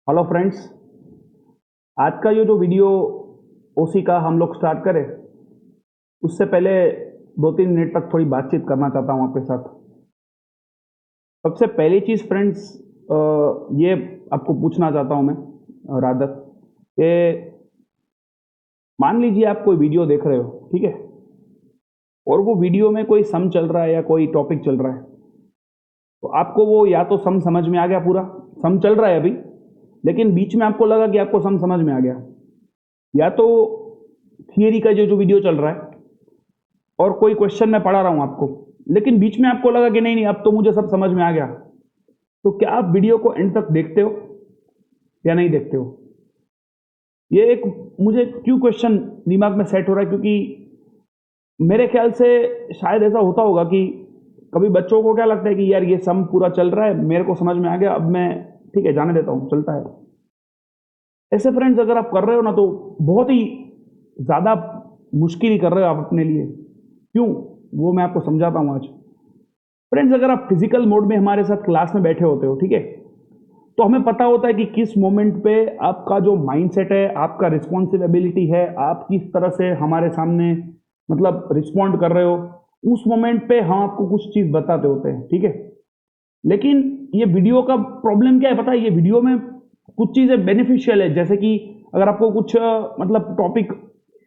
Hello friends, आज का ये जो वीडियो ओसी का हम लोग स्टार्ट करें उससे पहले 2-3 मिनट तक थोड़ी बातचीत करना चाहता हूँ आपके साथ। सबसे पहली चीज़ फ्रेंड्स, ये आपको पूछना चाहता हूँ मैं रादर कि मान लीजिए आप कोई वीडियो देख रहे हो, ठीक है, और वो वीडियो में कोई सम चल रहा है या कोई टॉपिक चल रहा है, तो आपको वो या तो सम समझ में आ गया, पूरा सम चल रहा है अभी, लेकिन बीच में आपको लगा कि आपको सम समझ में आ गया, या तो थियरी का जो वीडियो चल रहा है और कोई क्वेश्चन मैं पढ़ा रहा हूं आपको, लेकिन बीच में आपको लगा कि नहीं अब तो मुझे सब समझ में आ गया, तो क्या आप वीडियो को एंड तक देखते हो या नहीं देखते हो? ये एक मुझे क्यों क्वेश्चन दिमाग में सेट हो रहा है, क्योंकि मेरे ख्याल से शायद ऐसा होता होगा कि कभी बच्चों को क्या लगता है कि यार ये सम पूरा चल रहा है, मेरे को समझ में आ गया, अब मैं ठीक है जाने देता हूं, चलता है। ऐसे फ्रेंड्स अगर आप कर रहे हो ना, तो बहुत ही ज़्यादा मुश्किल ही कर रहे हो आप अपने लिए। क्यों, वो मैं आपको समझाता हूँ आज। फ्रेंड्स, अगर आप फिजिकल मोड में हमारे साथ क्लास में बैठे होते हो, ठीक है, तो हमें पता होता है कि किस मोमेंट पे आपका जो माइंडसेट है, आपका रिस्पॉन्सिव एबिलिटी है, आप किस तरह से हमारे सामने मतलब रिस्पॉन्ड कर रहे हो, उस मोमेंट पे हम आपको कुछ चीज़ बताते होते हैं, ठीक है। लेकिन ये वीडियो का प्रॉब्लम क्या है पता है? ये वीडियो में कुछ चीज़ें बेनिफिशियल है, जैसे कि अगर आपको कुछ मतलब टॉपिक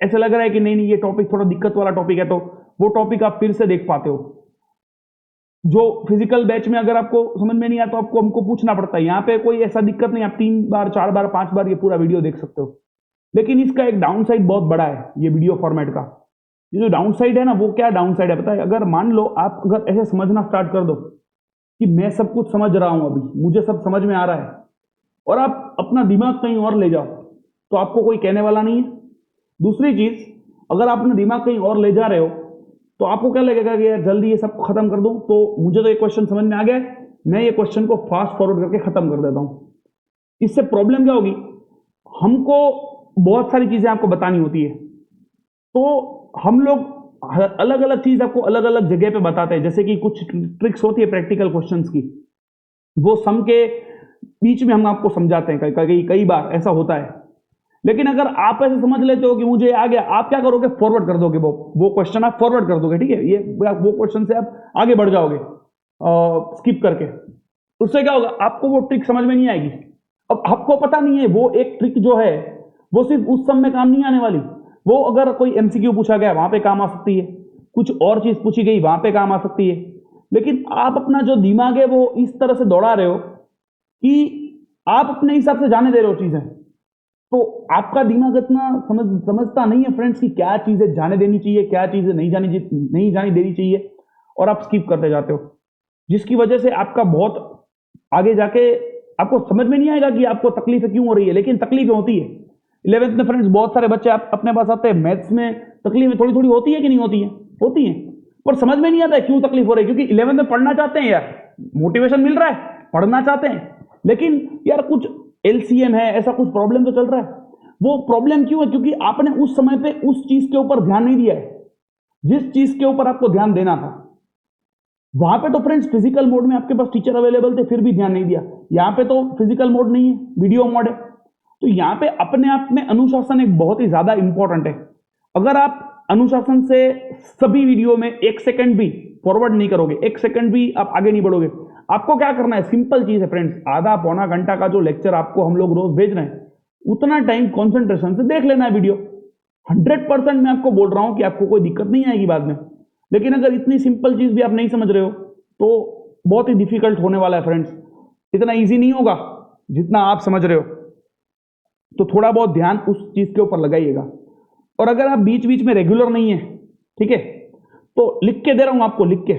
ऐसा लग रहा है कि नहीं नहीं ये टॉपिक थोड़ा दिक्कत वाला टॉपिक है, तो वो टॉपिक आप फिर से देख पाते हो। जो फिजिकल बैच में अगर आपको समझ में नहीं आता तो आपको हमको पूछना पड़ता है, यहाँ पे कोई ऐसा दिक्कत नहीं, आप 3 बार 4 बार 5 बार ये पूरा वीडियो देख सकते हो। लेकिन इसका एक डाउन साइड बहुत बड़ा है, ये वीडियो फॉर्मेट का। ये जो डाउन साइड है ना, वो क्या डाउन साइड है पता है? अगर मान लो आप अगर ऐसे समझना स्टार्ट कर दो कि मैं सब कुछ समझ रहा हूं, अभी मुझे सब समझ में आ रहा है, और आप अपना दिमाग कहीं और ले जाओ, तो आपको कोई कहने वाला नहीं है। दूसरी चीज, अगर आप अपना दिमाग कहीं और ले जा रहे हो तो आपको क्या लगेगा कि यार जल्दी ये सब खत्म कर दूं, तो मुझे तो ये क्वेश्चन समझ में आ गया, मैं ये क्वेश्चन को फास्ट फॉरवर्ड करके खत्म कर देता हूं। इससे प्रॉब्लम क्या होगी? हमको बहुत सारी चीजें आपको बतानी होती है, तो हम लोग अलग अलग चीज आपको अलग अलग जगह पे बताते हैं। जैसे कि कुछ ट्रिक्स होती है प्रैक्टिकल क्वेश्चंस की, वो सम के बीच में हम आपको समझाते हैं, कई बार ऐसा होता है। लेकिन अगर आप ऐसे समझ लेते हो कि मुझे आ गया, आप क्या करोगे? फॉरवर्ड कर दोगे, वो क्वेश्चन आप फॉरवर्ड कर दोगे, ठीक है, ये वो क्वेश्चन से आप आगे बढ़ जाओगे स्किप करके। उससे क्या होगा? आपको वो ट्रिक समझ में नहीं आएगी। अब आपको पता नहीं है वो एक ट्रिक जो है वो सिर्फ उस सम में काम नहीं आने वाली, वो अगर कोई एमसीक्यू पूछा गया वहां पे काम आ सकती है, कुछ और चीज पूछी गई वहां पे काम आ सकती है। लेकिन आप अपना जो दिमाग है वो इस तरह से दौड़ा रहे हो कि आप अपने हिसाब से जाने दे रहे हो चीजें, तो आपका दिमाग इतना समझता नहीं है फ्रेंड्स कि क्या चीजें जाने देनी चाहिए, क्या चीजें नहीं जाने देनी चाहिए, और आप स्किप करते जाते हो, जिसकी वजह से आपका बहुत आगे जाके आपको समझ में नहीं आएगा कि आपको तकलीफें क्यों हो रही है, लेकिन तकलीफें होती है। 11th में फ्रेंड्स बहुत सारे बच्चे आप अपने पास आते हैं, मैथ्स में तकलीफें थोड़ी थोड़ी होती है कि नहीं होती है? होती है, पर समझ में नहीं आता है क्यों तकलीफ हो रही है, क्योंकि 11th में पढ़ना चाहते हैं यार, मोटिवेशन मिल रहा है, पढ़ना चाहते हैं, लेकिन यार कुछ एलसीएम है, ऐसा कुछ प्रॉब्लम तो चल रहा है। वो प्रॉब्लम क्यों है? क्योंकि आपने उस समय पे उस चीज के ऊपर ध्यान नहीं दिया है, जिस चीज के ऊपर आपको ध्यान देना था। वहां पे तो फ्रेंड्स फिजिकल मोड में आपके पास टीचर अवेलेबल थे, फिर भी ध्यान नहीं दिया। यहाँ पे तो फिजिकल मोड नहीं है, वीडियो मोड है, तो यहाँ पे अपने आप में अनुशासन एक बहुत ही ज्यादा इंपॉर्टेंट है। अगर आप अनुशासन से सभी वीडियो में 1 सेकंड भी फॉरवर्ड नहीं करोगे, 1 सेकंड भी आप आगे नहीं बढ़ोगे, आपको क्या करना है? सिंपल चीज है फ्रेंड्स, आधा पौना घंटा का जो लेक्चर आपको हम लोग रोज भेज रहे हैं, उतना टाइम कॉन्सेंट्रेशन से देख लेना है वीडियो। 100% मैं आपको बोल रहा हूं कि आपको कोई दिक्कत नहीं आएगी बाद में। लेकिन अगर इतनी सिंपल चीज भी आप नहीं समझ रहे हो तो बहुत ही डिफिकल्ट होने वाला है फ्रेंड्स, इतना इजी नहीं होगा जितना आप समझ रहे हो। तो थोड़ा बहुत ध्यान उस चीज के ऊपर लगाइएगा। और अगर आप बीच बीच में रेगुलर नहीं है, ठीक है, तो लिख के दे रहा हूं आपको, लिख के,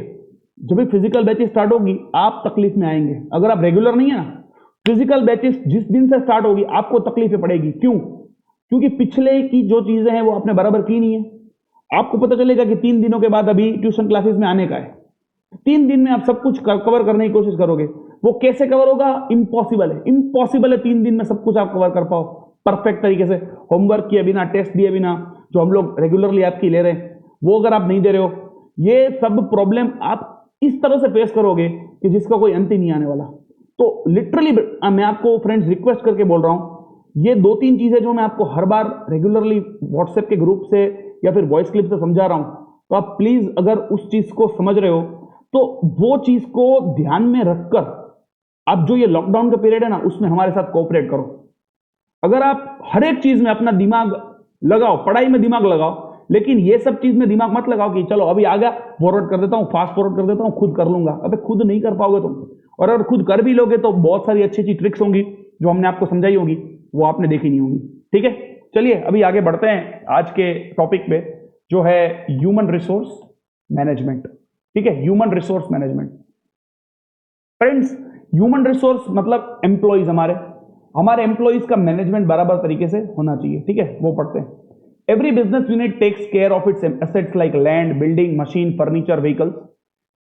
जब भी फिजिकल बैचेस स्टार्ट होगी आप तकलीफ में आएंगे। अगर आप रेगुलर नहीं है ना, फिजिकल बैचेस जिस दिन से स्टार्ट होगी आपको तकलीफें पड़ेगी। क्यों? क्योंकि पिछले की जो चीजें हैं वो आपने बराबर की नहीं है। आपको पता चलेगा कि 3 दिनों के बाद अभी ट्यूशन क्लासेस में आने का है, 3 दिन में आप सब कुछ कवर करने की कोशिश करोगे, वो कैसे कवर होगा? इम्पॉसिबल है, इम्पॉसिबल है 3 दिन में सब कुछ आप कवर कर पाओ परफेक्ट तरीके से, होमवर्क किए बिना, टेस्ट दिए बिना, जो हम लोग रेगुलरली आपकी ले रहे हैं वो अगर आप नहीं दे रहे हो, ये सब प्रॉब्लम आप इस तरह से फेस करोगे कि जिसका कोई अंत ही नहीं आने वाला। तो लिटरली मैं आपको फ्रेंड्स रिक्वेस्ट करके बोल रहा हूं, ये 2-3 चीजें जो मैं आपको हर बार रेगुलरली व्हाट्सएप के ग्रुप से या फिर वॉइस क्लिप से समझा रहा हूं, तो आप प्लीज अगर उस चीज को समझ रहे हो तो वो चीज को ध्यान में रखकर आप जो ये लॉकडाउन का पीरियड है ना, उसमें हमारे साथ कोऑपरेट करो। अगर आप हर एक चीज में अपना दिमाग लगाओ, पढ़ाई में दिमाग लगाओ, लेकिन ये सब चीज में दिमाग मत लगाओ कि चलो अभी आ गया फॉरवर्ड कर देता हूं, फास्ट फॉरवर्ड कर देता हूं, खुद कर लूंगा। अबे खुद नहीं कर पाओगे तुम, और अगर खुद कर भी लोगे तो बहुत सारी अच्छी अच्छी ट्रिक्स होंगी जो हमने आपको समझाई होगी, वो आपने देखी नहीं होगी। ठीक है, चलिए अभी आगे बढ़ते हैं आज के टॉपिक पे, जो है ह्यूमन रिसोर्स मैनेजमेंट। ठीक है, human resource management. Friends, human resource मतलब एम्प्लॉइज, हमारे एम्प्लॉइज का मैनेजमेंट बराबर तरीके से होना चाहिए। ठीक है, वो पढ़ते हैं। Every business unit takes care of its assets like land, building, machine, furniture, vehicles.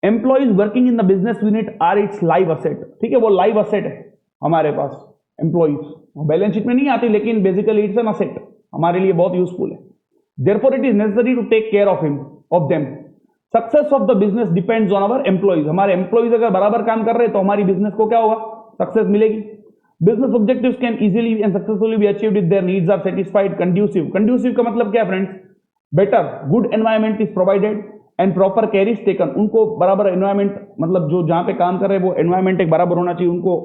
Employees working in the business unit are its live asset. ठीक है, वो लाइव असेट है हमारे पास एम्प्लॉइज, बैलेंस शीट में नहीं आती, लेकिन बेसिकली इट्स एन असेट, हमारे लिए बहुत यूजफुल है। Therefore it is necessary to take care of him, of them. Success of the business depends on our employees. हमारे एम्प्लॉइज अगर बराबर काम कर रहे हैं तो हमारी बिजनेस को क्या होगा, सक्सेस मिलेगी। Business objectives can easily and successfully be achieved if their needs are satisfied. Conducive, conducive का मतलब क्या है friends, better, good environment is provided and proper care is taken. उनको बराबर एनवायरमेंट, मतलब जो जहां पे काम कर रहे हैं वो एनवायरमेंट एक बराबर होना चाहिए, उनको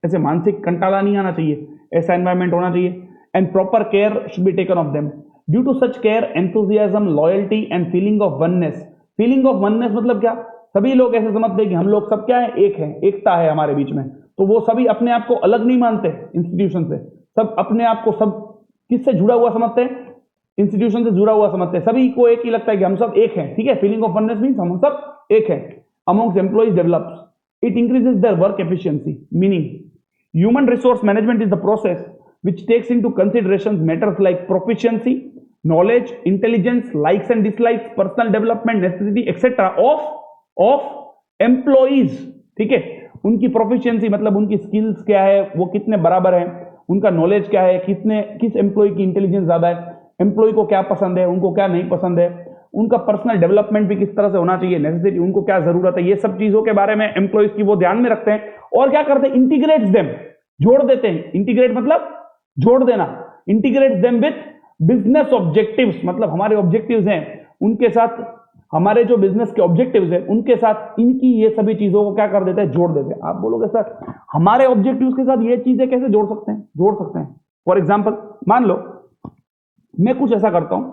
ऐसे मानसिक कंटाला नहीं आना चाहिए, ऐसा एनवायरमेंट होना चाहिए। And proper care should be taken of them. Due to such care enthusiasm, loyalty and feeling of oneness. Feeling of oneness मतलब क्या, सभी लोग ऐसे समझते हैं कि हम लोग सब क्या है, एक है, एकता है हमारे बीच में, तो वो सभी अपने आप को अलग नहीं मानते इंस्टीट्यूशन से, सब अपने आप को सब किससे जुड़ा हुआ समझते हैं, इंस्टीट्यूशन से जुड़ा हुआ समझते हैं, सभी को एक ही लगता है कि हम सब एक हैं। ठीक है, फीलिंग ऑफ वननेस मींस हम सब एक हैं। Amongst employees develops, it increases their work efficiency. Meaning, human resource management is the process which takes into consideration matters like proficiency, knowledge, intelligence, likes and dislikes, personal development, necessity, etc. of employees। ठीक है, उनकी proficiency मतलब उनकी skills क्या है, वो कितने बराबर है, उनका नॉलेज क्या है, किस एम्प्लॉय की इंटेलिजेंस ज्यादा है, एम्प्लॉय को क्या पसंद है, उनको क्या नहीं पसंद है, उनका पर्सनल डेवलपमेंट भी किस तरह से होना चाहिए, नेसेसिटी, उनको क्या जरूरत है, ये सब चीजों के बारे में एम्प्लॉयज की वो ध्यान में रखते हैं। और क्या करते हैं, इंटीग्रेट्स देम, जोड़ देते हैं। इंटीग्रेट मतलब जोड़ देना। Integrates them with business objectives, मतलब हमारे ऑब्जेक्टिव्स हैं उनके साथ, हमारे जो बिजनेस के ऑब्जेक्टिव्स हैं उनके साथ इनकी ये सभी चीजों को क्या कर देते हैं, जोड़ देते हैं। आप बोलोगे सर हमारे ऑब्जेक्टिव्स के साथ ये चीजें कैसे जोड़ सकते हैं? जोड़ सकते हैं। फॉर एग्जांपल, मान लो मैं कुछ ऐसा करता हूं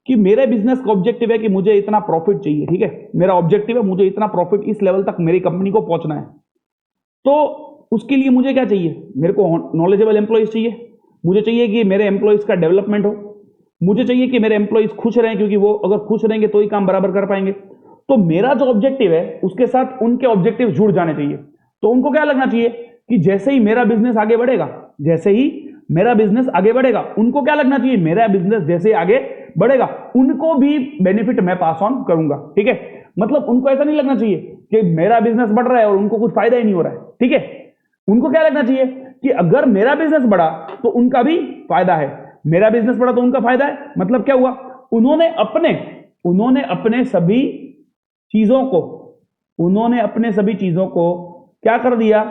कि मेरे बिजनेस का ऑब्जेक्टिव है कि मुझे इतना प्रॉफिट चाहिए। ठीक है, मेरा ऑब्जेक्टिव है मुझे इतना प्रॉफिट इस लेवल तक मेरी कंपनी को पहुंचना है। तो उसके लिए मुझे क्या चाहिए, मेरे को नॉलेजेबल एम्प्लॉइज चाहिए, मुझे चाहिए कि मेरे एम्प्लॉइज का डेवलपमेंट हो, मुझे चाहिए कि मेरे एम्प्लॉइज खुश रहें, क्योंकि वो अगर खुश रहेंगे तो ही काम बराबर कर पाएंगे। तो मेरा जो ऑब्जेक्टिव है उसके साथ उनके ऑब्जेक्टिव जुड़ जाने चाहिए। तो उनको क्या लगना चाहिए कि जैसे ही मेरा बिजनेस आगे बढ़ेगा, जैसे ही मेरा बिजनेस आगे बढ़ेगा, उनको क्या लगना चाहिए, मेरा बिजनेस जैसे आगे बढ़ेगा उनको भी बेनिफिट मैं पास ऑन करूंगा। ठीक है, मतलब उनको ऐसा नहीं लगना चाहिए कि मेरा बिजनेस बढ़ रहा है और उनको कुछ फायदा ही नहीं हो रहा है। ठीक है, उनको क्या लगना चाहिए कि अगर मेरा बिजनेस बढ़ा तो उनका भी फायदा है, मेरा बिजनेस बढ़ा तो उनका फायदा है। मतलब क्या हुआ, उन्होंने अपने सभी चीजों को क्या कर दिया,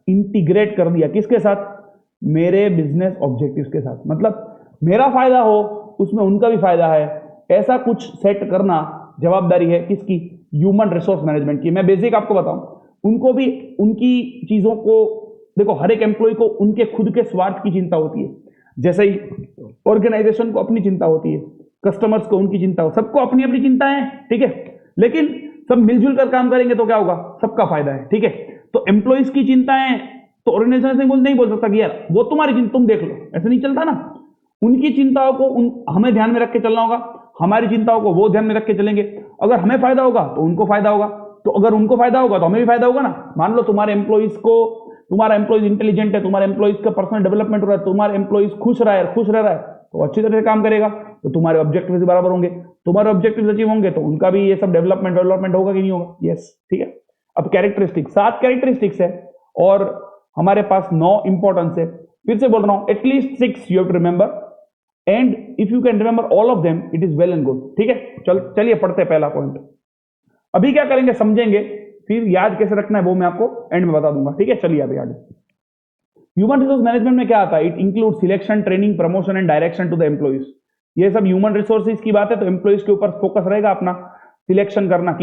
इंटीग्रेट कर दिया। किसके साथ, मेरे बिजनेस ऑब्जेक्टिव्स के साथ। मतलब मेरा फायदा हो उसमें उनका भी फायदा है, ऐसा कुछ सेट करना जवाबदारी है किसकी, ह्यूमन रिसोर्स मैनेजमेंट की। मैं बेसिक आपको बताऊं, उनको भी उनकी चीजों को देखो, हर एक एम्प्लॉय को उनके खुद के स्वार्थ की चिंता होती है, जैसे ही ऑर्गेनाइजेशन को अपनी चिंता होती है, कस्टमर्स को उनकी चिंता हो, सबको अपनी अपनी चिंता है। ठीक है, लेकिन सब मिलजुल कर काम करेंगे तो क्या होगा, सबका फायदा है। ठीक है, तो एम्प्लॉइज की चिंताएं तो ऑर्गेनाइजेशन नहीं बोल सकता कि यार वो तुम्हारी चिंता तुम देख लो, ऐसे नहीं चलता ना। उनकी चिंताओं को हमें ध्यान में रख के चलना होगा, हमारी चिंताओं को वो ध्यान में रख के चलेंगे। अगर हमें फायदा होगा तो उनको फायदा होगा, तो अगर उनको फायदा होगा तो हमें भी फायदा होगा ना। मान लो तुम्हारा एम्प्लॉइज इंटेलिजेंट है, तुम्हारे एम्प्लॉइज का पर्सनल डेवलपमेंट हो रहा है, तुम्हारे एम्प्लॉइज खुश रह रहा है तो अच्छी तरह से काम करेगा, तो तुम्हारे ऑब्जेक्टिव बराबर होंगे, तुम्हारे ऑब्जेक्टिव अचीव होंगे तो उनका भी ये सब डेवलपमेंट होगा कि नहीं होगा। यस, ठीक है। अब कैरेक्टरिस्टिक्स, 7 कैरेक्टरिस्टिक्स है और हमारे पास 9 इंपॉर्टेंस है। फिर से बोल रहा हूं, at least 6 you have to remember, and if you can remember all of them it is well and good. ठीक है, चलिए पढ़ते हैं पहला पॉइंट। अभी क्या करेंगे, समझेंगे फिर याद कैसे रखना है वो मैं आपको एंड में बता दूंगा, ठीक है। चलिए अभी आगे। ह्यूमन रिसोर्स मैनेजमेंट में क्या आता है? It include selection, training, promotion and direction to the employees. ये सब ह्यूमन रिसोर्सेज की बात है, तो एम्प्लॉइज के ऊपर फोकस रहेगा अपना। सिलेक्शन करना,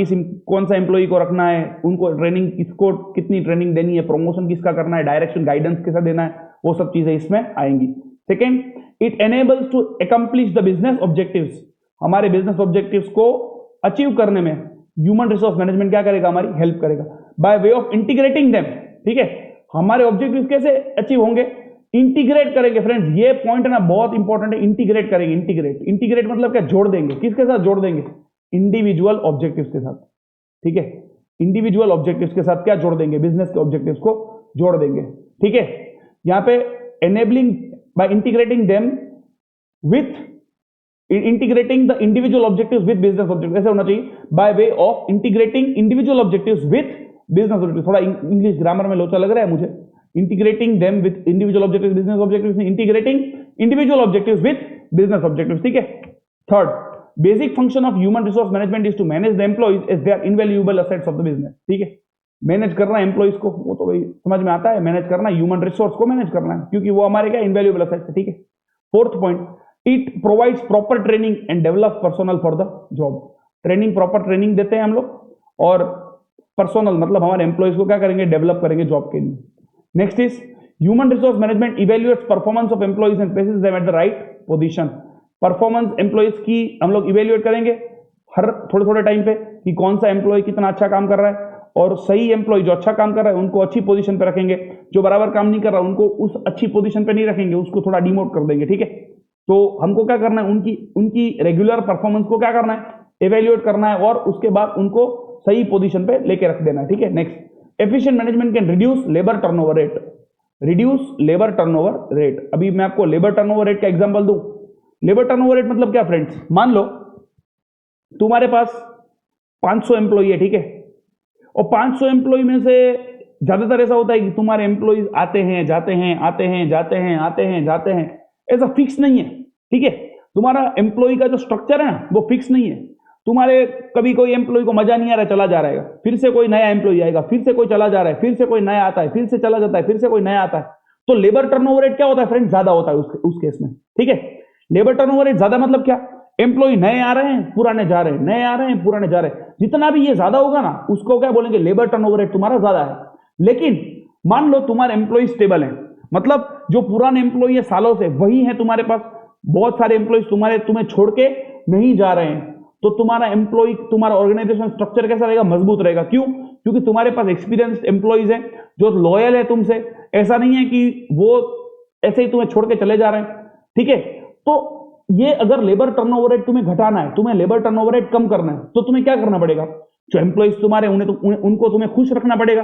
कौन सा एम्प्लॉय को रखना है, उनको ट्रेनिंग, किसको कितनी ट्रेनिंग देनी है, प्रमोशन किसका करना है, डायरेक्शन गाइडेंस कैसा देना है, वो सब चीजें इसमें आएंगी। Second, it enables to accomplish the business objectives. हमारे बिजनेस ऑब्जेक्टिव्स को अचीव करने में ह्यूमन रिसोर्स मैनेजमेंट क्या करेगा? हमारी हेल्प करेगा bye way of integrating them, ठीक है। हमारे ऑब्जेक्टिव्स कैसे अचीव होंगे? इंटीग्रेट करेंगे फ्रेंड्स, ये पॉइंट है ना बहुत इंपॉर्टेंट है। इंटीग्रेट करेंगे, इंटीग्रेट मतलब क्या? जोड़ देंगे। किसके साथ जोड़ देंगे? इंडिविजुअल ऑब्जेक्टिव्स के साथ, ठीक है। इंडिविजुअल ऑब्जेक्टिव्स के साथ क्या जोड़ देंगे? बिजनेस के ऑब्जेक्टिव्स को जोड़ देंगे, ठीक है। यहां पे enabling by integrating them with integrating the individual objectives with business objectives, ऐसे होना चाहिए। By way of integrating individual objectives with business objectives. थोड़ा इंग्लिश ग्रामर में लोचा लग रहा है मुझे। Integrating them with individual objectives, business objectives, integrating individual objectives with business objectives, ठीक है। Third, basic function of human resource management is to manage the employees as they are invaluable assets of the business, ठीक है। Manage करना employees को, वो तो भाई समझ में आता है। मैनेज करना ह्यूमन रिसोर्स को मैनेज करना है, क्योंकि वो हमारे क्या? इनवैल्यूएबल एसेट्स है, ठीक है। Fourth point, it provides proper training and develop personal for the job. Training, proper training देते हैं हम लोग, और पर्सनल मतलब हमारे एम्प्लॉइज को क्या करेंगे? डेवलप करेंगे जॉब के लिए। Next is human resource management evaluates performance of employees and places them at the right position. Performance employees की हम लोग इवेल्युएट करेंगे हर थोड़े थोड़े टाइम पे कि कौन सा एम्प्लॉय कितना अच्छा काम कर रहा है, और सही एम्प्लॉय जो अच्छा काम कर रहा है उनको अच्छी पोजीशन पे रखेंगे, जो बराबर काम नहीं कर रहा उनको उस अच्छी पोजीशन पे नहीं रखेंगे, उसको थोड़ा डिमोट कर देंगे, ठीक है। तो हमको क्या करना है? उनकी रेगुलर परफॉर्मेंस को क्या करना है? इवेल्युएट करना है, और उसके बाद उनको सही पोजीशन पे लेके रख देना है, ठीक है। Next, efficient management can reduce labour turnover rate. Reduce labour turnover rate. अभी मैं आपको लेबर टर्नओवर रेट का एग्जांपल दूं। लेबर टर्नओवर रेट मतलब क्या फ्रेंड्स? मान लो तुम्हारे पास 500 एम्प्लॉई है, ठीक है, और 500 एम्प्लॉई में से ज्यादातर ऐसा होता है कि तुम्हारे एम्प्लॉइज आते हैं जाते हैं, आते हैं जाते हैं, आते हैं जाते हैं, ऐसा फिक्स नहीं है, ठीक है। तुम्हारा एम्प्लॉय का जो स्ट्रक्चर है ना वो फिक्स नहीं है। तुम्हारे कभी कोई एम्प्लॉय को मजा नहीं आ रहा है, चला जा रहा है, फिर से कोई नया एम्प्लॉय आएगा, फिर से कोई चला जा रहा है, फिर से कोई नया आता है, फिर से चला जाता है, फिर से कोई नया आता है। तो लेबर टर्नओवर रेट क्या होता है फ्रेंड्स? ज्यादा होता है उस केस में, ठीक है। लेबर टर्नओवर रेट ज्यादा मतलब क्या? एम्प्लॉय नए आ रहे हैं, पुराने जा रहे हैं, नए आ रहे हैं, पुराने जा रहे हैं। जितना भी ये ज्यादा होगा ना उसको क्या बोलेंगे? लेबर टर्नओवर रेट तुम्हारा ज्यादा है। लेकिन मान लो तुम्हारे एम्प्लॉय स्टेबल है, मतलब जो पुराने एम्प्लॉय है सालों से वही है तुम्हारे पास, बहुत सारे एम्प्लॉयज तुम्हें छोड़ के नहीं जा रहे हैं, तो तुम्हारा एम्प्लॉय, तुम्हारा ऑर्गेनाइजेशन स्ट्रक्चर कैसा रहेगा? मजबूत रहेगा। क्यों? क्योंकि तुम्हारे पास एक्सपीरियंस्ड एम्प्लॉयज हैं जो लॉयल है तुमसे। ऐसा नहीं है कि वो ऐसे ही तुम्हें छोड़ के चले जा रहे हैं, ठीक है। तो ये अगर लेबर टर्नओवर रेट तुम्हें घटाना है, तुम्हें लेबर टर्नओवर रेट कम करना है, तो तुम्हें क्या करना पड़ेगा? जो एम्प्लॉयज तुम्हारे उनको तुम्हें खुश रखना पड़ेगा।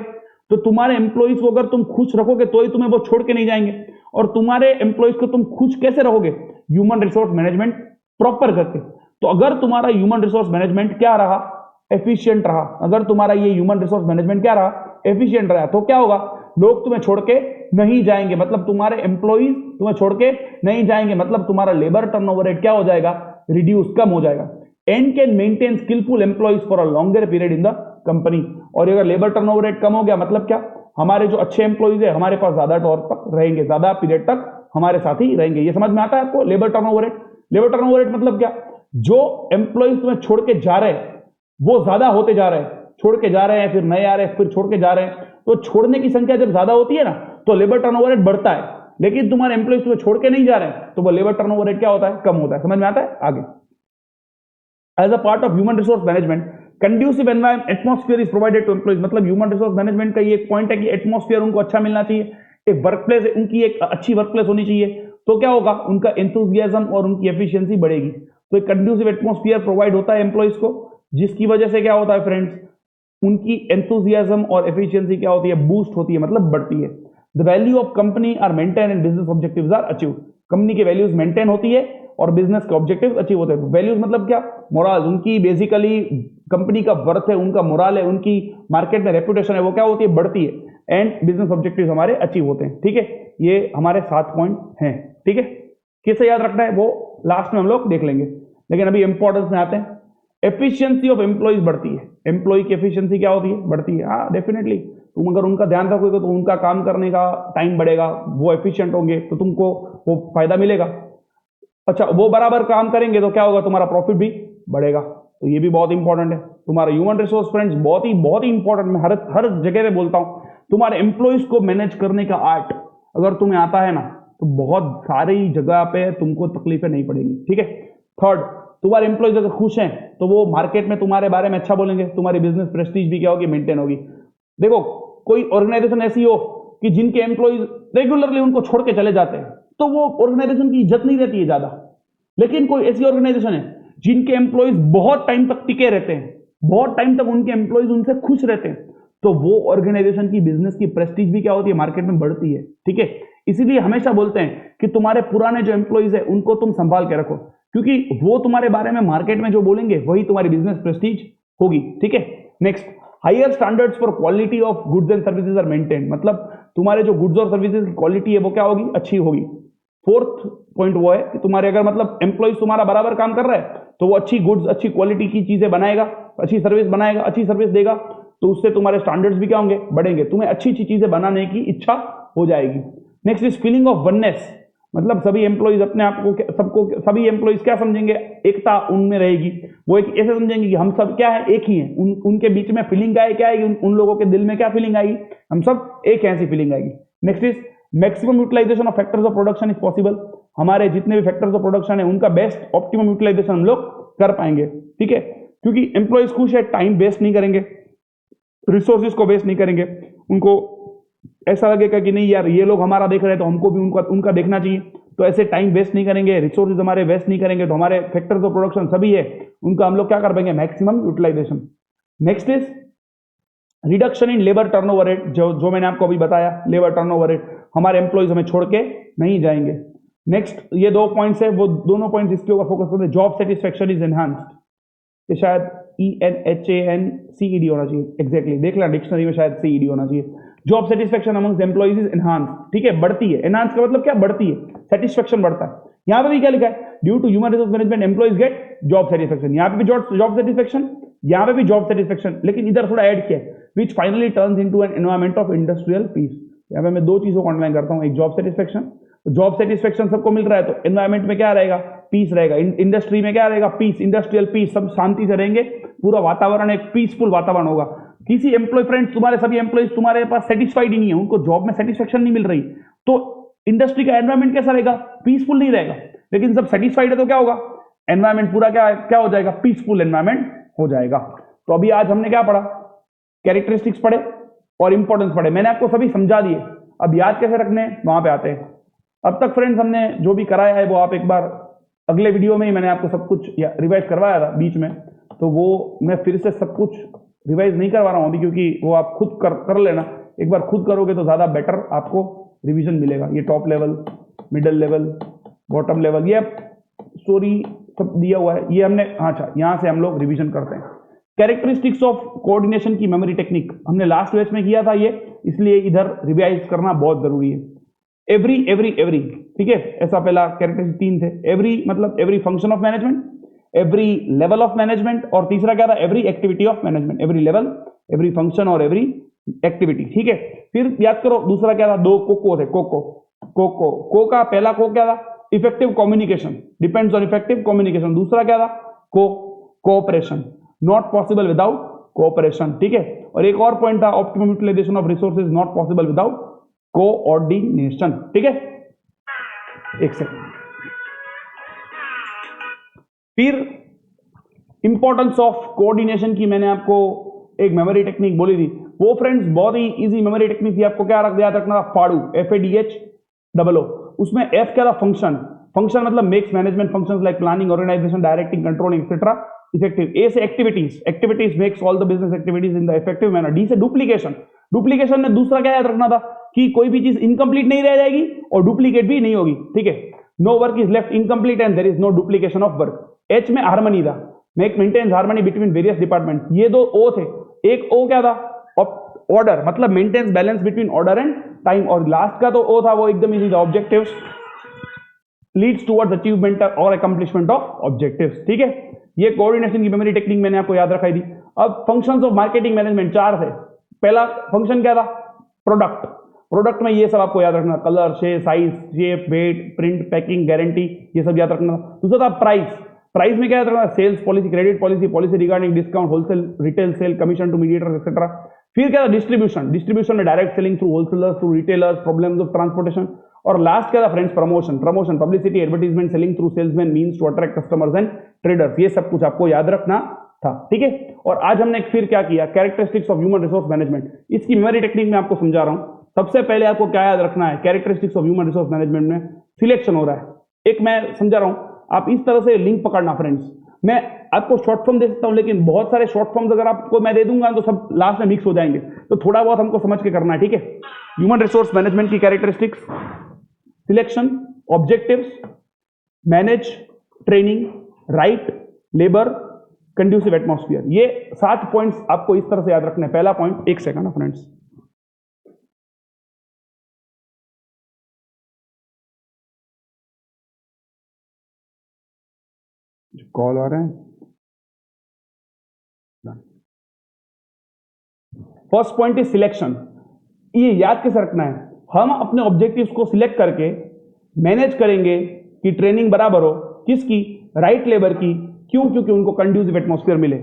तो तुम्हारे एम्प्लॉयज को अगर तुम खुश रखोगे तो ही तुम्हें वो छोड़ के नहीं जाएंगे। और तुम्हारे एम्प्लॉयज को तुम खुश कैसे रहोगे? ह्यूमन रिसोर्स मैनेजमेंट प्रॉपर करके। तो अगर तुम्हारा ह्यूमन रिसोर्स मैनेजमेंट क्या रहा? एफिशिएंट रहा। अगर तुम्हारा ये ह्यूमन रिसोर्स मैनेजमेंट क्या रहा? एफिशिएंट रहा, तो क्या होगा? लोग तुम्हें छोड़ के नहीं जाएंगे, मतलब तुम्हारे एम्प्लॉइज तुम्हें छोड़ के नहीं जाएंगे, मतलब तुम्हारा लेबर टर्नओवर रेट क्या हो जाएगा? रिड्यूस, कम हो जाएगा। And can maintain skilful employees for a longer period in the company. और अगर लेबर टर्नओवर रेट कम हो गया मतलब क्या? हमारे जो अच्छे एम्प्लॉइज है हमारे पास ज्यादा तौर तक रहेंगे, ज्यादा पीरियड तक हमारे साथ ही रहेंगे। ये समझ में आता है आपको? Labour turnover rate. Labour turnover rate मतलब क्या? जो एम्प्लॉइज तुम्हें छोड़ के जा रहे हैं वो ज्यादा होते जा रहे हैं, छोड़ के जा रहे हैं, फिर नए आ रहे हैं, फिर छोड़ के जा रहे हैं। तो छोड़ने की संख्या जब ज्यादा होती है ना तो लेबर टर्नओवर रेट बढ़ता है। लेकिन तुम्हारे एम्प्लॉइज तुम्हें छोड़ के नहीं जा रहे हैं तो वो लेबर टर्नओवर रेट क्या होता है? कम होता है। समझ में आता है? आगे, as a part of human resource management conducive atmosphere is provided to employees. मतलब ह्यूमन रिसोर्स मैनेजमेंट का ये एक पॉइंट है कि एटमॉस्फेयर उनको अच्छा मिलना चाहिए। एक वर्क प्लेस, उनकी एक अच्छी वर्क प्लेस होनी चाहिए, तो क्या होगा? उनका एंथुसियाज्म और उनकी एफिशिएंसी बढ़ेगी। तो एक कंड्यूसिव एटमॉस्फेयर प्रोवाइड होता है एम्प्लॉइज को, जिसकी वजह से क्या होता है फ्रेंड्स? उनकी एंथुसियाज्म और एफिशिएंसी क्या होती है? बूस्ट होती है, मतलब बढ़ती है। The value of company are maintain and business objectives are achieve. Company के वैल्यूज मेंटेन होती है और बिजनेस के ऑब्जेक्टिव्स अचीव होते हैं। वैल्यूज मतलब क्या? मोरल, उनकी बेसिकली कंपनी का वर्थ है, उनका मोरल है, उनकी मार्केट में रेपुटेशन है, वो क्या होती है? बढ़ती है। एंड बिजनेस ऑब्जेक्टिव्स हमारे अचीव होते हैं, ठीक है। ये हमारे 7 पॉइंट हैं, ठीक है। किसे याद रखना है वो लास्ट में हम लोग देख लेंगे, लेकिन अभी इंपॉर्टेंस में आते हैं। एफिशिएंसी ऑफ एम्प्लॉइज बढ़ती है। एम्प्लॉय की एफिशिएंसी क्या होती है, बढ़ती है। हाँ डेफिनेटली, तुम अगर उनका ध्यान रखोगे तो उनका काम करने का टाइम बढ़ेगा, वो एफिशिएंट होंगे तो तुमको वो फायदा मिलेगा। अच्छा, वो बराबर काम करेंगे तो क्या होगा, तुम्हारा प्रॉफिट भी बढ़ेगा। तो ये भी बहुत इंपॉर्टेंट है। तुम्हारा ह्यूमन रिसोर्स फ्रेंड्स बहुत ही इंपॉर्टेंट, मैं हर जगह पे बोलता हूं, तुम्हारे एम्प्लॉयज को मैनेज करने का आर्ट अगर तुम्हें आता है ना तो बहुत सारी जगह पे तुमको तकलीफें नहीं पड़ेगी। ठीक है। थर्ड, तुम्हारे एम्प्लॉयज अगर खुश हैं तो वो मार्केट में तुम्हारे बारे में अच्छा बोलेंगे, तुम्हारी बिजनेस प्रेस्टीज भी क्या होगी, मेंटेन होगी। देखो, कोई ऑर्गेनाइजेशन ऐसी हो कि जिनके एम्प्लॉयज रेगुलरली उनको छोड़ के चले जाते हैं तो वो ऑर्गेनाइजेशन की इज्जत नहीं रहती है ज्यादा। लेकिन कोई ऐसी ऑर्गेनाइजेशन है जिनके एम्प्लॉयज बहुत टाइम तक टिके रहते हैं, बहुत टाइम तक उनके एम्प्लॉयज उनसे खुश रहते हैं, तो वो ऑर्गेनाइजेशन की बिजनेस की प्रेस्टीज भी क्या होती है, मार्केट में बढ़ती है। ठीक है। इसीलिए हमेशा बोलते हैं कि तुम्हारे पुराने जो एम्प्लॉयज है उनको तुम संभाल के रखो, क्योंकि वो तुम्हारे बारे में मार्केट में जो बोलेंगे वही तुम्हारी बिजनेस प्रेस्टीज होगी। ठीक है। Next, higher standards for quality of goods and services are maintained, मतलब तुम्हारे जो गुड्स और सर्विसेज की क्वालिटी है वो क्या होगी, अच्छी होगी। फोर्थ पॉइंट वो है कि तुम्हारे अगर मतलब एम्प्लॉयज तुम्हारा बराबर काम कर रहा है तो वो अच्छी गुड्स, अच्छी क्वालिटी की चीजें बनाएगा, अच्छी सर्विस बनाएगा, अच्छी सर्विस देगा, तो उससे तुम्हारे स्टैंडर्ड्स भी क्या होंगे, बढ़ेंगे, तुम्हें अच्छी अच्छी चीजें बनाने की इच्छा हो जाएगी। Next is feeling of oneness, मतलब सभी एम्प्लॉयज अपने आप को सभी एम्प्लॉयज क्या समझेंगे, एकता उनमें रहेगी, वो एक ऐसे समझेंगे कि हम सब क्या है, एक ही है। उनके बीच में फीलिंग क्या आएगी, उन लोगों के दिल में क्या फीलिंग आएगी, हम सब एक है, ऐसी फीलिंग आएगी। Next is maximum utilisation of factors of production is possible, हमारे जितने भी फैक्टर्स ऑफ प्रोडक्शन है उनका बेस्ट ऑप्टिमम यूटिलाइजेशन हम लोग कर पाएंगे। ठीक है, क्योंकि एम्प्लॉयज खुश है, टाइम वेस्ट नहीं करेंगे, रिसोर्सेज को वेस्ट नहीं करेंगे, उनको ऐसा लगेगा कि नहीं यार ये लोग हमारा देख रहे हैं तो हमको भी उनका देखना चाहिए, तो ऐसे टाइम वेस्ट नहीं करेंगे, रिसोर्सेज हमारे वेस्ट नहीं करेंगे, तो हमारे फैक्टर्स ऑफ प्रोडक्शन सभी है उनका हम लोग क्या कर पाएंगे, maximum utilisation. Next is reduction in labour turnover rate, जो मैंने आपको अभी बताया, लेबर टर्नओवर रेट, हमारे एम्प्लॉयज हमें छोड़ के नहीं जाएंगे। नेक्स्ट, ये 2 पॉइंट्स है, वो दोनों पॉइंट्स इसके ऊपर फोकस करते हैं। जॉब सेटिस्फैक्शन इज एनहांस्ड, ये शायद ENHANCED होना चाहिए, एग्जैक्टली देख लेना डिक्शनरी में, शायद CED होना चाहिए। Job satisfaction amongst employees is enhance, ठीक है, बढ़ती है। एनहांस का मतलब क्या, बढ़ती है, सेटिस्फैक्शन बढ़ता है। यहां पे भी क्या लिखा है, due to human resource management employees get job satisfaction, यहां पे भी जॉब सेटिस्फैक्शन, यहां पे भी जॉब सेटिस्फैक्शन, लेकिन इधर थोड़ा ऐड किया है, which finally turns into an environment of industrial peace. यहां पे मैं 2 चीजों को अंडरलाइन करता हूं, एक जॉब सेटिस्फैक्शन, जॉब सेटिस्फैक्शन सबको मिल रहा है तो एनवायरमेंट में क्या रहेगा, पीस रहेगा। इंडस्ट्री में क्या रहेगा, पीस, इंडस्ट्रियल पीस, सब शांति से रहेंगे, पूरा वातावरण एक पीसफुल वातावरण होगा। किसी एम्प्लॉय फ्रेंड्स, तुम्हारे सभी एम्प्लॉयज तुम्हारे पास सेटिस्फाइड ही नहीं है, उनको जॉब में सेटिस्फैक्शन नहीं मिल रही, तो इंडस्ट्री का एनवायरमेंट कैसा रहेगा, पीसफुल नहीं रहेगा। लेकिन सब सेटिस्फाइड है तो क्या होगा, एनवायरमेंट पूरा क्या हो जाएगा, पीसफुल एनवायरमेंट हो जाएगा। तो अभी आज हमने क्या पढ़ा, कैरेक्टरिस्टिक्स पढ़े और इंपॉर्टेंस पढ़े, मैंने आपको सभी समझा दिए। अब याद कैसे रखने वहां पे आते हैं। अब तक फ्रेंड्स हमने जो भी कराया है वो आप एक बार अगले वीडियो में ही मैंने आपको सब कुछ रिवाइज करवाया था बीच में, तो वो मैं फिर से सब कुछ रिवाइज नहीं करवा रहा हूं अभी, क्योंकि वो आप खुद कर लेना, एक बार खुद करोगे तो ज्यादा बेटर आपको रिवीजन मिलेगा। ये top level, middle level, bottom level, ये स्टोरी सब दिया हुआ है, ये हमने, अच्छा यहां से हम लोग रिवीजन करते हैं। कैरेक्टरिस्टिक्स ऑफ कोऑर्डिनेशन की मेमोरी टेक्निक हमने लास्ट बैच में किया था ये, इसलिए इधर रिवाइज करना बहुत जरूरी है। एवरी, ठीक है, ऐसा पहला कैरेक्टरिस्टिक 3 थे। एवरी मतलब every function of management, every level of management, और तीसरा क्या था, every activity of management, every level, every function और एवरी एक्टिविटी। ठीक है, फिर याद करो दूसरा क्या था, 2 कोको थे, को का पहला को क्या था, effective communication, depends on effective communication. दूसरा क्या था, cooperation, not possible without cooperation. ठीक है, और एक और पॉइंट था, optimum utilisation of resources not possible without coordination. ठीक है, एक सेकंड। फिर इंपॉर्टेंस ऑफ कोऑर्डिनेशन की मैंने आपको एक मेमोरी टेक्निक बोली थी, वो फ्रेंड्स बहुत ही इजी मेमोरी टेक्निक थी, आपको क्या याद रखना था, फाड़ू, FADHOO। उसमें F क्या था, फंक्शन मतलब makes management functions like planning, organisation, directing, controlling etcetera effective. A से activities makes all the business activities in the effective manner. D से डुप्लीकेशन में दूसरा क्या याद रखना था कि कोई भी चीज इनकम्प्लीट नहीं रह जाएगी और डुप्लीकेट भी नहीं होगी। ठीक है, no work is left incomplete and there is no duplication of work. H में हार्मनी था, make maintains harmony between various department. ये 2 O थे, एक O क्या था, ऑर्डर मतलब maintains balance between order and time, और लास्ट का तो O था, वो एकदम इजी था, ऑब्जेक्टिव्स लीड्स टुवर्ड्स अचीवमेंट और अकम्प्लिशमेंट ऑफ ऑब्जेक्टिव्स। ठीक है, ये कोऑर्डिनेशन की मेमोरी टेक्निक मैंने आपको याद रखाई थी। अब फंक्शंस ऑफ मार्केटिंग मैनेजमेंट 4 थे। पहला फंक्शन क्या था? प्रोडक्ट। प्रोडक्ट में ये सब आपको याद रखना, colour, shape, size, shape, weight, print, packing, guarantee, ये सब याद रखना। दूसरा था प्राइस। प्राइस में क्या याद रखना? Sales policy, credit policy, policy regarding discount, wholesale, retail sale, commission to mediator etcetera. फिर क्या था? डिस्ट्रीब्यूशन। डिस्ट्रीब्यूशन में direct selling through wholesalers, through retailers, problems of transportation. और लास्ट क्या था friends? Promotion. Promotion, publicity, advertisement, selling through salesman, means to attract customers and traders. ये सब कुछ आपको याद रखना था, ठीक है। और आज हमने फिर क्या किया? Characteristics of human resource management. इसकी मेमोरी टेक्निक में आपको समझा रहा हूं। सबसे पहले आपको क्या याद रखना है? Characteristics of human resource management में सिलेक्शन हो रहा है। एक मैं समझा रहा हूं, आप इस तरह से लिंक पकड़ना फ्रेंड्स। मैं आपको शॉर्ट फॉर्म दे सकता हूं, लेकिन बहुत सारे शॉर्ट फॉर्म्स अगर आपको मैं दे दूंगा तो सब लास्ट में मिक्स हो जाएंगे, तो थोड़ा बहुत हमको समझ के करना है, ठीक है। ह्यूमन रिसोर्स मैनेजमेंट की characteristics: selection, objectives, manage, training, right, labour, conducive atmosphere. ये 7 पॉइंट्स आपको इस तरह से याद रखने हैं। पहला पॉइंट, एक सेकंड ना फ्रेंड्स, कॉल आ रहे हैं। First point is selection. ये याद कैसे रखना है? हम अपने ऑब्जेक्टिव्स को सिलेक्ट करके मैनेज करेंगे कि ट्रेनिंग बराबर हो किसकी? राइट लेबर की। क्यों? क्योंकि उनको कंड्यूसिव एटमॉस्फेयर मिले।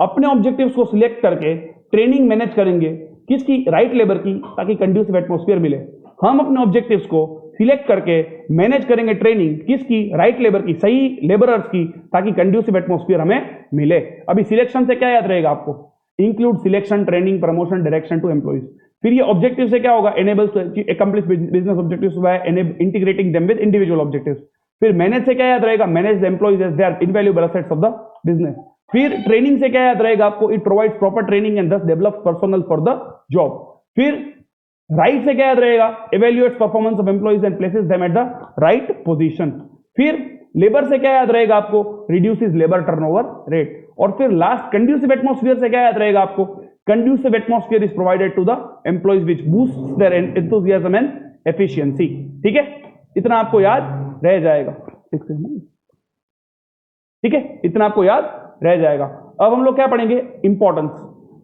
अपने ऑब्जेक्टिव्स को सिलेक्ट करके ट्रेनिंग मैनेज करेंगे किसकी? राइट लेबर की, ताकि कंड्यूसिव एटमॉस्फेयर मिले। हम अपने ऑब्जेक्टिव्स को सिलेक्ट करके मैनेज करेंगे ट्रेनिंग किसकी? राइट लेबर की, सही लेबरर्स की, ताकि कंड्यूसिव एटमॉस्फेयर हमें मिले। अभी सिलेक्शन से क्या याद रहेगा आपको? Include selection, training, promotion, direction to employees. फिर ये ऑब्जेक्टिव से क्या होगा? Enables to accomplish business objectives by integrating them with individual objectives. फिर मैनेज से क्या याद रहेगा? Manage the employees as they are invaluable assets of the business. फिर ट्रेनिंग से क्या याद रहेगा आपको? It provides proper training and thus develops personal for the job. फिर राइट से क्या याद रहेगा? इवैल्यूएट्स performance of employees and places them at the right position. फिर लेबर से क्या याद रहेगा आपको? Reduces labour turnover rate. और फिर लास्ट कंड्यूसिव एटमॉस्फेयर से क्या याद रहेगा आपको? Conducive atmosphere is provided to the employees which boosts their enthusiasm and efficiency. ठीक है, इतना आपको याद रह जाएगा। ठीक है, इतना आपको याद रह जाएगा। अब हम लोग क्या पढ़ेंगे? इंपॉर्टेंस।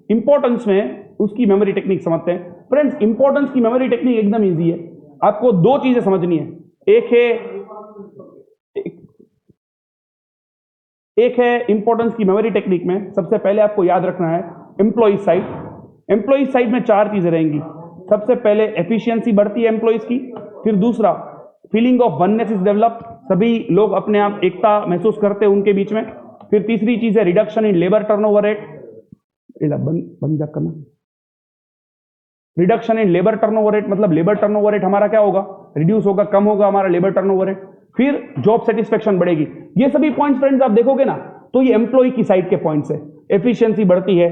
इंपॉर्टेंस में उसकी मेमोरी टेक्निक समझते हैं फ्रेंड्स। इंपॉर्टेंस की मेमोरी टेक्निक एकदम इजी है। आपको 2 चीजें समझनी है। एक है इंपॉर्टेंस की मेमोरी टेक्निक में सबसे पहले आपको याद रखना है एम्प्लॉइज साइड। एम्प्लॉइज साइड में 4 चीजें रहेंगी। सबसे पहले एफिशिएंसी बढ़ती है एम्प्लॉइज की। फिर दूसरा, feeling of oneness is develop, सभी लोग अपने आप एकता महसूस करते हैं उनके बीच में। फिर तीसरी चीज है reduction in labour turnover rate. बंद करना। Reduction in labour turnover rate मतलब लेबर टर्नओवर रेट हमारा क्या होगा? रिड्यूस होगा, कम होगा हमारा लेबर टर्नओवर रेट। फिर जॉब सेटिस्फेक्शन बढ़ेगी। ये सभी पॉइंट्स फ्रेंड्स आप देखोगे ना, तो ये एम्प्लॉय की साइड के पॉइंट्स है। एफिशिएंसी बढ़ती है,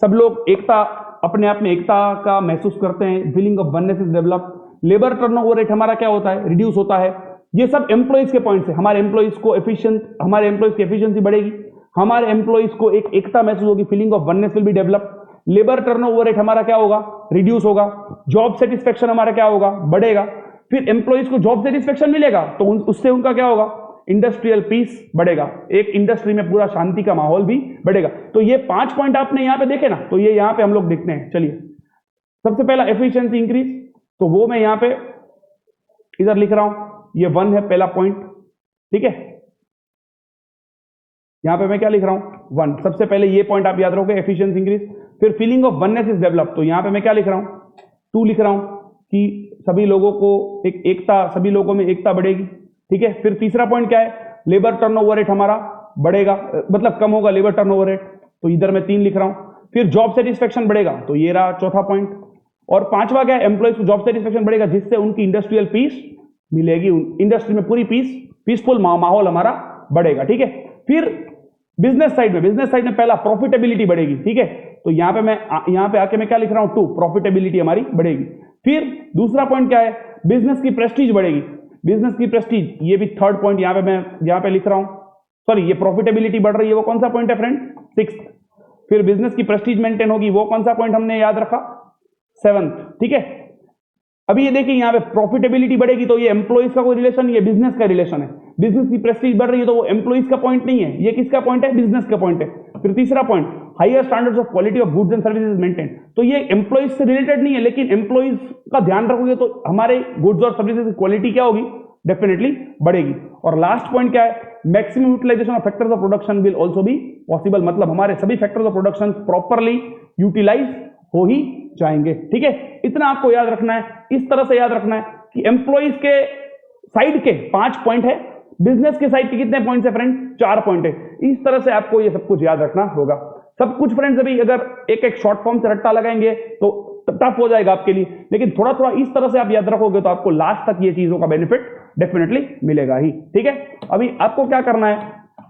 सब लोग एकता, अपने आप में एकता का महसूस करते हैं। Feeling of oneness is develop. Labour turnover rate हमारा क्या होता है? रिड्यूस होता है। ये सब एम्प्लॉइज के पॉइंट्स है। हमारे एम्प्लॉइज की एफिशिएंसी बढ़ेगी, हमारे एम्प्लॉइज को एक एकता महसूस होगी, feeling of oneness will be develop. Labour turnover rate हमारा क्या होगा? रिड्यूस होगा। जॉब सेटिस्फेक्शन हमारा क्या होगा? बढ़ेगा। फिर एम्प्लॉइज को जॉब सेटिस्फेक्शन मिलेगा तो उससे उनका क्या होगा? इंडस्ट्रियल पीस बढ़ेगा। एक इंडस्ट्री में पूरा शांति का माहौल भी बढ़ेगा। तो ये 5 पॉइंट आपने यहां पे देखे ना, तो ये यहां पे हम लोग देखते हैं। चलिए, सबसे पहला एफिशिएंसी इंक्रीज, तो वो मैं यहां पे इधर लिख रहा हूं, ये 1 है पहला पॉइंट। ठीक है, यहां पे मैं क्या लिख रहा हूं? 1। सबसे पहले ये पॉइंट आप याद रखोगे, एफिशिएंसी इंक्रीज। फिर feeling of oneness is develop, तो यहां पे मैं क्या लिख रहा हूं? 2 लिख रहा हूं कि सभी लोगों को एक एकता, सभी लोगों में एकता बढ़ेगी। ठीक है, फिर तीसरा पॉइंट क्या है? लेबर टर्नओवर रेट हमारा बढ़ेगा, मतलब कम होगा लेबर टर्नओवर रेट, तो इधर मैं 3 लिख रहा हूं। फिर जॉब सेटिस्फेक्शन बढ़ेगा, तो ये रहा चौथा पॉइंट। और 5वां क्या है? एम्प्लॉइज को जॉब सेटिस्फेक्शन बढ़ेगा जिससे उनकी इंडस्ट्रियल पीस मिलेगी, इंडस्ट्री में पूरी पीसफुल माहौल हमारा बढ़ेगा। ठीक है, फिर बिजनेस साइड में पहला प्रॉफिटेबिलिटी बढ़ेगी। ठीक है, तो यहां पे आके मैं क्या लिख रहा हूं? 2, प्रॉफिटेबिलिटी हमारी बढ़ेगी। फिर दूसरा पॉइंट क्या है? बिजनेस की प्रेस्टीज बढ़ेगी। बिजनेस की प्रेस्टीज, ये भी 3rd पॉइंट यहां पे लिख रहा हूं। सॉरी, ये प्रॉफिटेबिलिटी बढ़ रही है, वो कौन सा पॉइंट है फ्रेंड? 6th। फिर बिजनेस की प्रेस्टीज मेंटेन होगी, वो कौन सा पॉइंट हमने याद रखा? 7th। ठीक है, अभी ये देखिए यहां पे प्रॉफिटेबिलिटी बढ़ेगी, तो ये एम्प्लॉइज का कोई रिलेशन, ये बिजनेस का रिलेशन है। बिजनेस की प्रेस्टीज बढ़ रही है तो वो एम्प्लॉइज का पॉइंट नहीं है, ये किसका पॉइंट है? बिजनेस का पॉइंट है। फिर तीसरा point, higher standards of quality of goods and services maintain, तो ये एम्प्लॉइज से रिलेटेड नहीं है, लेकिन एम्प्लॉइज का ध्यान रखोगे तो हमारे गुड्स और सर्विसेज की क्वालिटी क्या होगी? डेफिनेटली बढ़ेगी। और लास्ट पॉइंट क्या है? Maximum utilisation of factors of production will also be possible, मतलब हमारे सभी factors of production properly utilise हो ही जाएंगे। ठीक है, इतना आपको याद रखना है, इस तरह से याद रखना है कि एम्प्लॉइज के साइड के 5 पॉइंट है, बिजनेस के साइड के कितने पॉइंट्स है फ्रेंड? 4 पॉइंट है। इस तरह से आपको ये सब कुछ याद रखना होगा। सब कुछ फ्रेंड्स अभी अगर एक एक शॉर्ट फॉर्म से रट्टा लगाएंगे तो टफ हो जाएगा आपके लिए, लेकिन थोड़ा थोड़ा इस तरह से आप याद रखोगे तो आपको लास्ट तक ये चीजों का बेनिफिट डेफिनेटली मिलेगा ही। ठीक है, अभी आपको क्या करना है,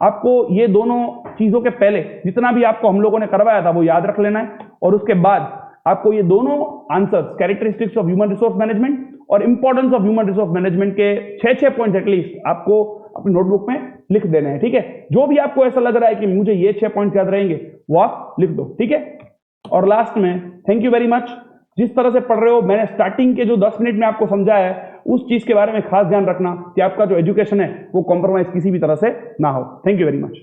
आपको ये दोनों चीजों के पहले जितना भी आपको हम लोगों ने करवाया था वो याद रख लेना है, और उसके बाद आपको ये दोनों answers, characteristics of human resource management और importance of human resource management के 6 पॉइंट्स एटलीस्ट आपको अपनी नोटबुक में लिख देने हैं। ठीक है, जो भी आपको ऐसा लग रहा है कि मुझे ये 6 पॉइंट याद रहेंगे वो आप लिख दो। ठीक है, और लास्ट में थैंक यू वेरी मच। जिस तरह से पढ़ रहे हो, मैंने स्टार्टिंग के जो 10 मिनट में आपको समझाया है उस चीज के बारे में खास ध्यान रखना कि आपका जो एजुकेशन है वो कॉम्प्रोमाइज किसी भी तरह से ना हो। Thank you very much.